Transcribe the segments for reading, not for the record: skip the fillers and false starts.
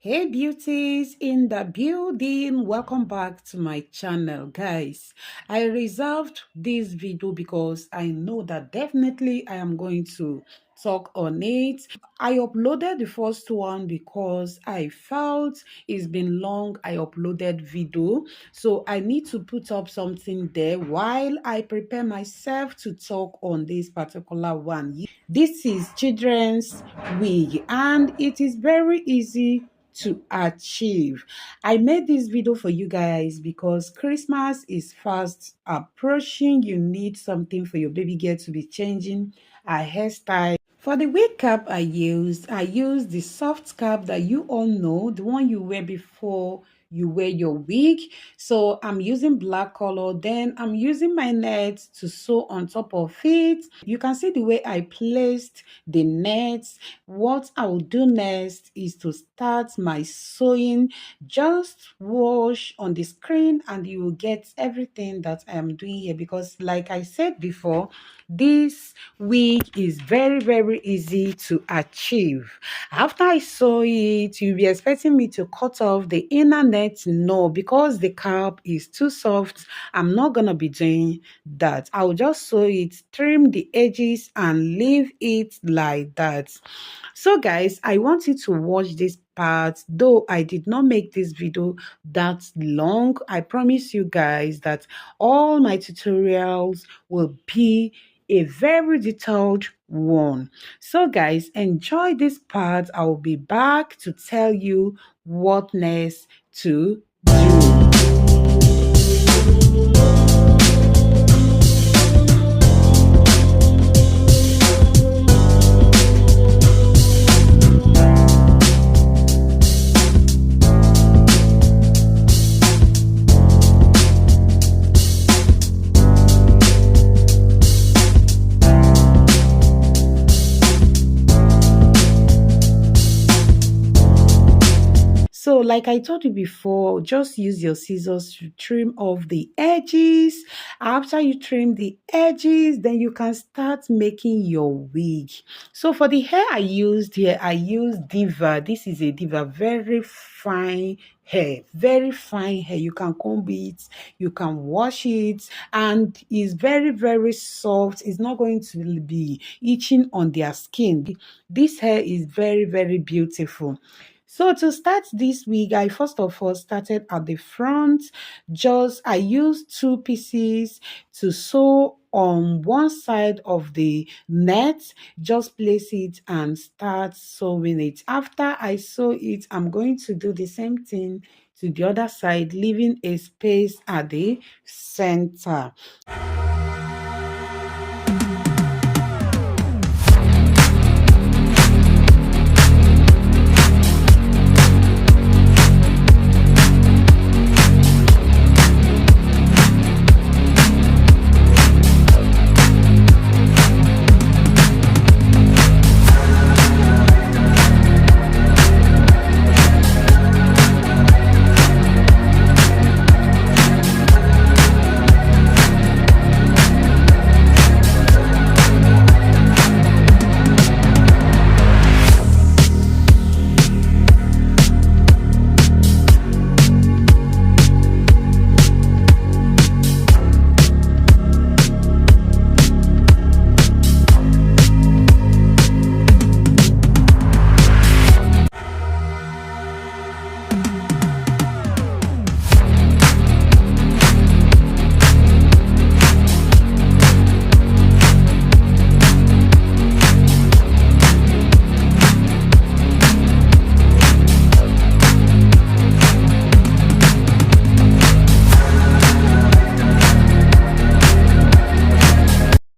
Hey beauties in the building, welcome back to my channel. Guys, I reserved this video because I know that definitely I am going to talk on it. I uploaded the first one because I felt it's been long I uploaded video, so I need to put up something there while I prepare myself to talk on this particular one. This is children's wig and it is very easy to achieve. I made this video for you guys because Christmas is fast approaching. You need something for your baby girl to be changing her hairstyle. For the wig cap I used the soft cap that you all know, the one you wear before you wear your wig. So I'm using black color, then I'm using my net to sew on top of it. You can see the way I placed the nets. What I will do next is to start my sewing. Just watch on the screen and you will get everything that I am doing here, because like I said before, this wig is very easy to achieve. After I sew it, you'll be expecting me to cut off the inner net. No, because the cap is too soft, I'm not gonna be doing that. I'll just sew it, trim the edges and leave it like that. So guys, I want you to watch this part. Though I did not make this video that long, I promise you guys that all my tutorials will be a very detailed one. So guys, enjoy this part. I will be back to tell you what next to do. So, like I told you before, just use your scissors to trim off the edges. After you trim the edges, then you can start making your wig. So, for the hair I used Diva. This is a Diva, very fine hair, very fine hair. You can comb it, you can wash it, and it's very soft. It's not going to be itching on their skin. This hair is very beautiful. So to start this wig, I first of all started at the front. Just I used two pieces to sew on one side of the net. Just place it and start sewing it. After I sew it, I'm going to do the same thing to the other side, leaving a space at the center.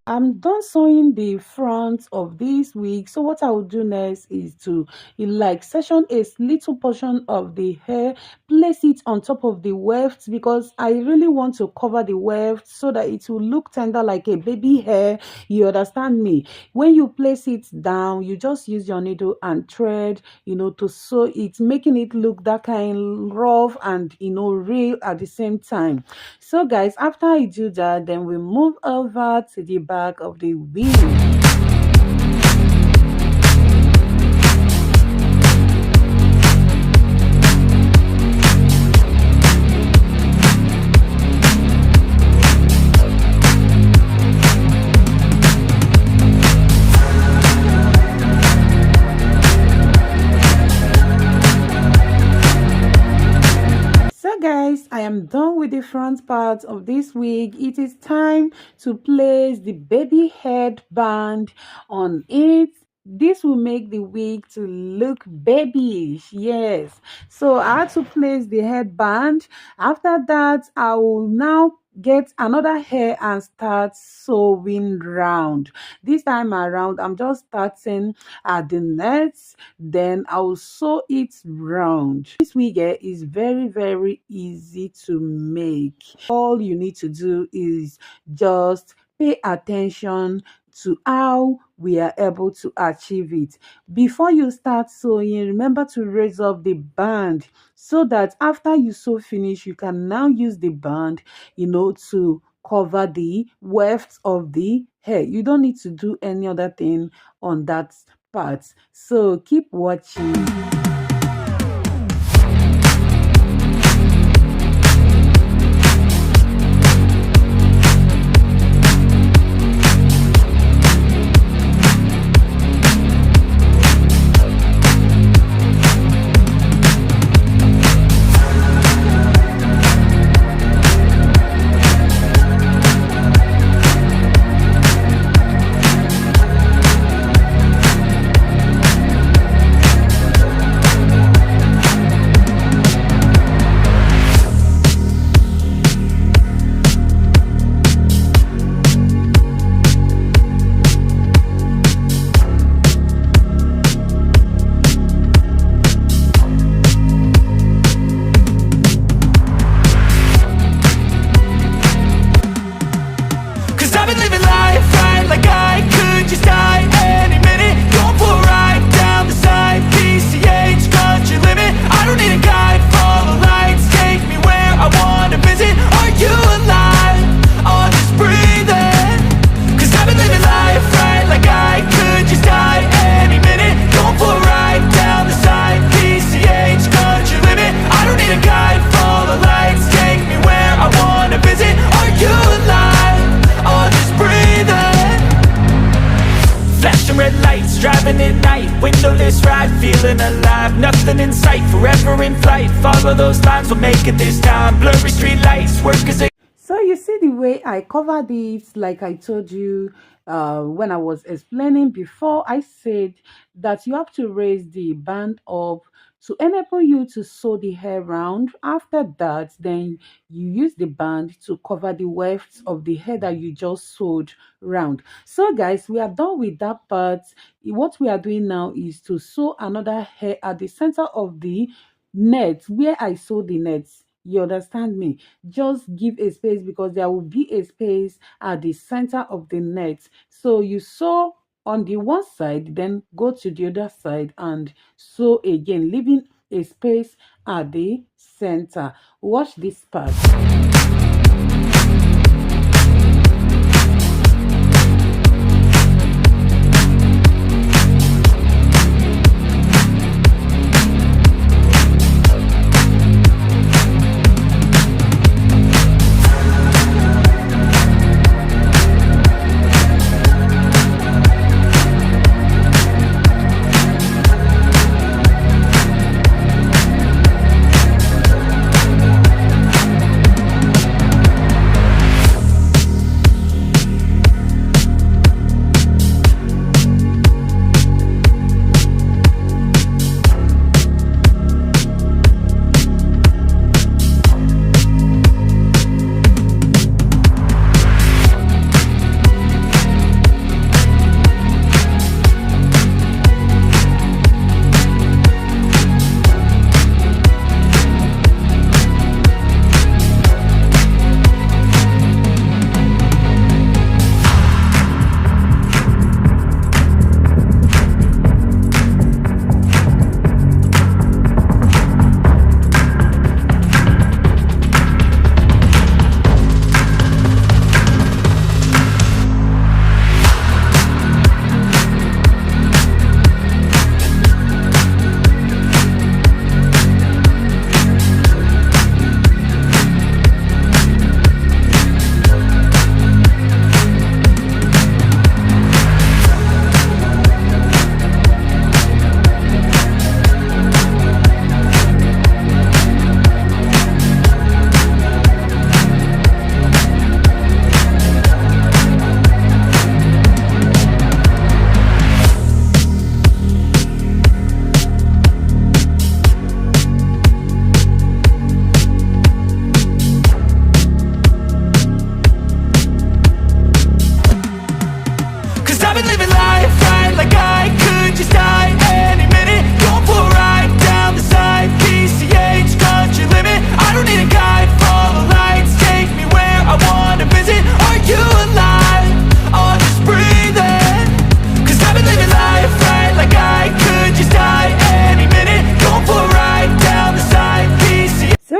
I'm done sewing the front of this wig. So what I will do next is to like section a little portion of the hair, place it on top of the weft, because I really want to cover the weft so that it will look tender like a baby hair. You understand me? When you place it down, you just use your needle and thread, to sew it, making it look that kind rough and real at the same time. So guys, after I do that, then we move over to the back of the wig. guys, I am done with the front part of this wig. It is time to place the baby headband on it. This will make the wig to look babyish. Yes, so I had to place the headband. After that, I will now get another hair and start sewing round. This time around, I'm just starting at the neck, then I'll sew it round. This wig is very easy to make. All you need to do is just pay attention to how we are able to achieve it. Before you start sewing, remember to raise up the band so that after you sew finish, you can now use the band, to cover the wefts of the hair. You don't need to do any other thing on that part. So keep watching. Driving at night, windowless ride, feeling alive. Nothing in sight, forever in flight. Follow those lines, we'll make it this time. Blurry street lights, work as a... So you see the way I covered it, like I told you when I was explaining before. I said that you have to raise the band up to enable you to sew the hair round. After that, then you use the band to cover the wefts of the hair that you just sewed round. So guys, we are done with that part. What we are doing now is to sew another hair at the center of the net where I sewed the nets. You understand me? Just give a space because there will be a space at the center of the net. So you sew on the one side, then go to the other side and sew again, leaving a space at the center. Watch this part.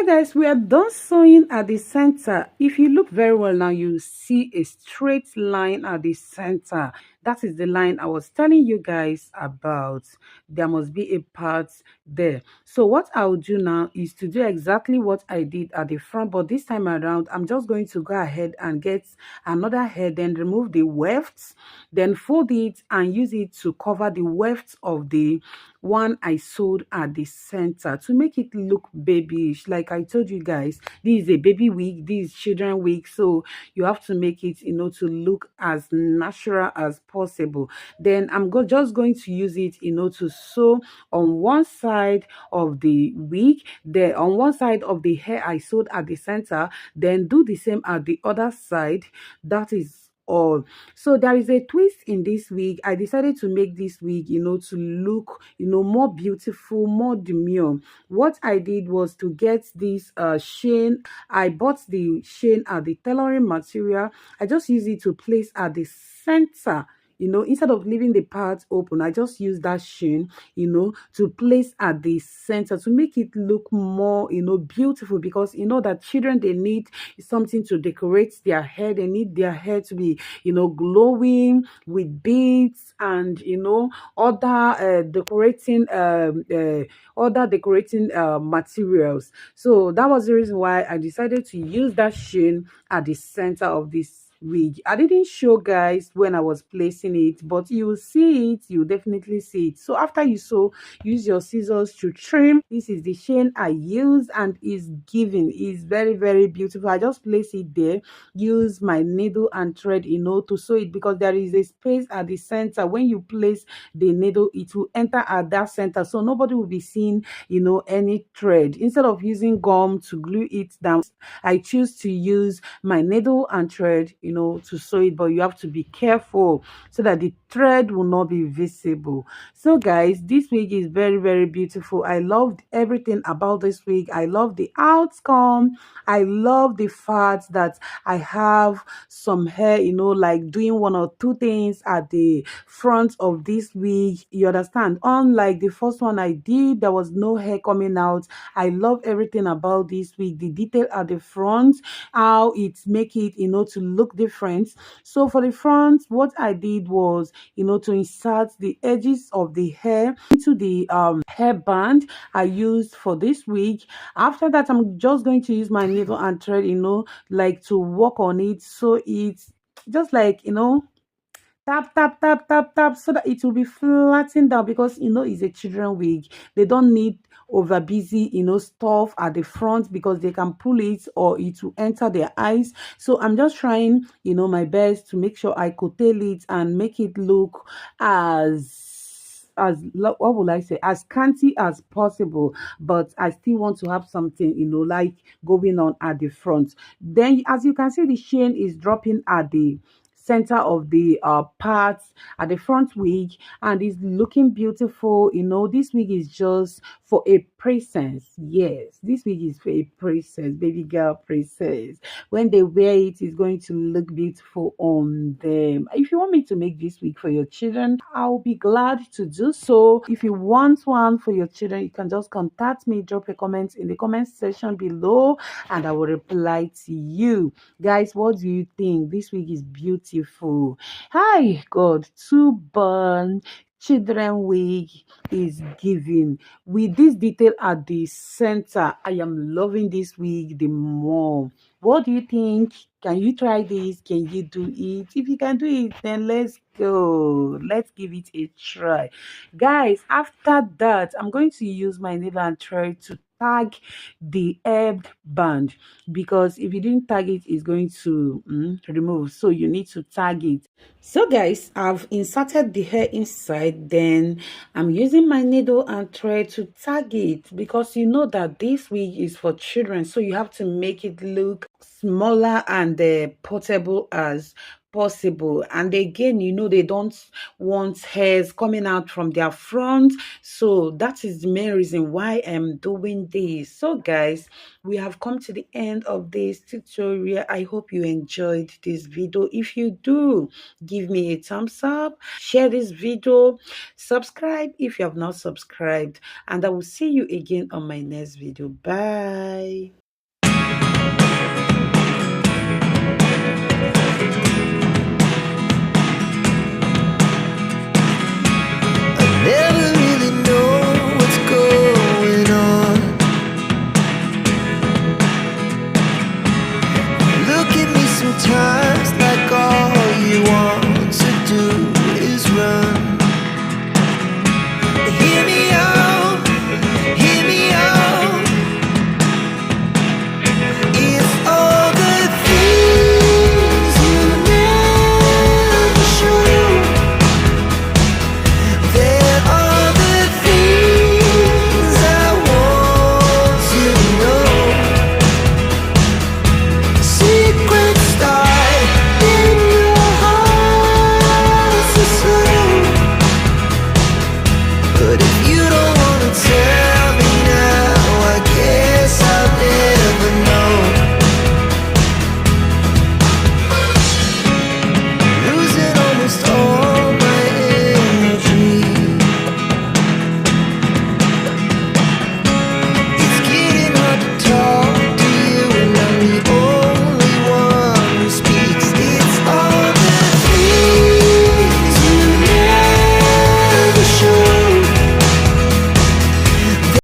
guys, we are done sewing at the center. If you look very well now, you see a straight line at the center. That is the line I was telling you guys about. There must be a part there. So what I'll do now is to do exactly what I did at the front, but this time around, I'm just going to go ahead and get another hair, then remove the wefts, then fold it and use it to cover the wefts of the one I sewed at the center to make it look babyish. Like I told you guys, this is a baby wig, this is children wig, so you have to make it, to look as natural as possible. Then I'm just going to use it, to sew on one side of the wig, then on one side of the hair I sewed at the center, then do the same at the other side. That is all. So there is a twist in this wig. I decided to make this wig, to look, more beautiful, more demure. What I did was to get this chain. I bought the chain at the tailoring material. I just use it to place at the center. Instead of leaving the part open, I just use that chain, to place at the center to make it look more, beautiful, because that children, they need something to decorate their hair. They need their hair to be, glowing with beads and, other decorating materials. So that was the reason why I decided to use that chain at the center of this wig. I didn't show guys when I was placing it, but you will see it, you definitely see it. So after you sew, use your scissors to trim. This is the chain I use and is giving, is very, very beautiful. I just place it there, use my needle and thread, to sew it, because there is a space at the center. When you place the needle, it will enter at that center, so nobody will be seeing, any thread. Instead of using gum to glue it down, I choose to use my needle and thread, to sew it, but you have to be careful so that the thread will not be visible. So guys, this wig is very, very beautiful. I loved everything about this wig. I love the outcome. I love the fact that I have some hair, like doing one or two things at the front of this wig. You understand? Unlike the first one I did, there was no hair coming out. I love everything about this wig. The detail at the front, how it make it, to look different. So for the front, what I did was, to insert the edges of the hair into the hairband I used for this wig. After that, I'm just going to use my needle and thread, like to work on it, so it's just like, tap tap tap tap tap, so that it will be flattened down, because it's a children wig. They don't need over busy stuff at the front, because they can pull it or it will enter their eyes. So I'm just trying my best to make sure I curtail it and make it look what would I say, as scanty as possible, but I still want to have something like going on at the front. Then, as you can see, the chain is dropping at the center of the parts at the front wig, and it's looking beautiful. This wig is just for a princess. Yes, this wig is for a princess, baby girl princess. When they wear it, it's going to look beautiful on them. If you want me to make this wig for your children, I'll be glad to do so. If you want one for your children, you can just contact me, drop a comment in the comment section below, and I will reply to you. Guys, what do you think? This wig is beautiful. Hi God, two burn children wig is giving with this detail at the center. I am loving this wig the more. What do you think? Can you try this? Can you do it? If you can do it, then let's go. Let's give it a try. Guys, after that, I'm going to use my needle and thread to tag the band, because if you didn't tag it, it's going to remove. So you need to tag it. So guys, I've inserted the hair inside, then I'm using my needle and thread to tag it, because you know that this wig is for children, so you have to make it look smaller and portable as possible. And again, they don't want hairs coming out from their front. So that is the main reason why I'm doing this. So guys, we have come to the end of this tutorial. I hope you enjoyed this video. If you do, give me a thumbs up, share this video, subscribe if you have not subscribed, and I will see you again on my next video. Bye.